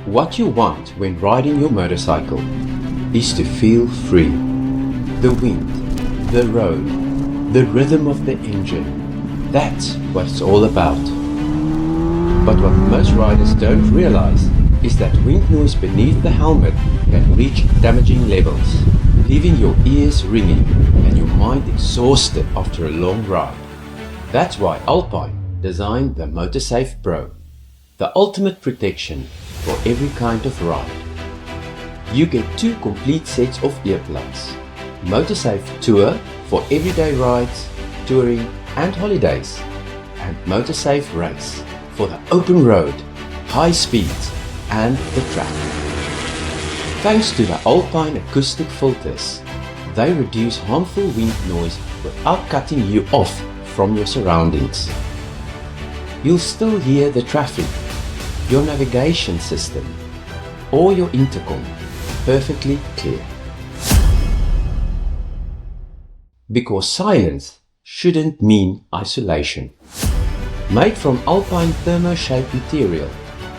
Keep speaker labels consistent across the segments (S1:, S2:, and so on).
S1: What you want when riding your motorcycle is to feel free. The wind, the road, the rhythm of the engine. That's what it's all about. But what most riders don't realize is that wind noise beneath the helmet can reach damaging levels, leaving your ears ringing and your mind exhausted after a long ride. That's why Alpine designed the MotoSafe Pro, the ultimate protection for every kind of ride. You get 2 complete sets of earplugs. MotoSafe Tour for everyday rides, touring and holidays, and MotoSafe Race for the open road, high speeds and the track. Thanks to the Alpine acoustic filters, they reduce harmful wind noise without cutting you off from your surroundings. You'll still hear the traffic, your navigation system or your intercom perfectly clear. Because silence shouldn't mean isolation. Made from AlpineThermoShape material,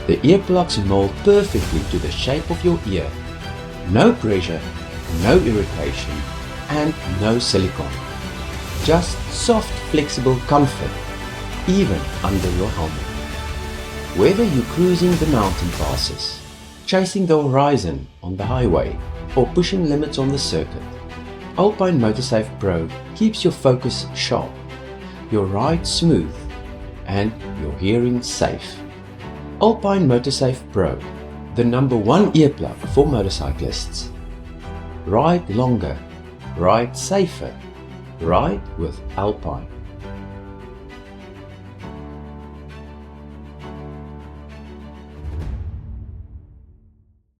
S1: the earplugs mold perfectly to the shape of your ear. No pressure, no irritation and no silicone. Just soft, flexible comfort, even under your helmet. Whether you're cruising the mountain passes, chasing the horizon on the highway, or pushing limits on the circuit, Alpine MotoSafe Pro keeps your focus sharp, your ride smooth, and your hearing safe. Alpine MotoSafe Pro, the #1 earplug for motorcyclists. Ride longer, ride safer, ride with Alpine.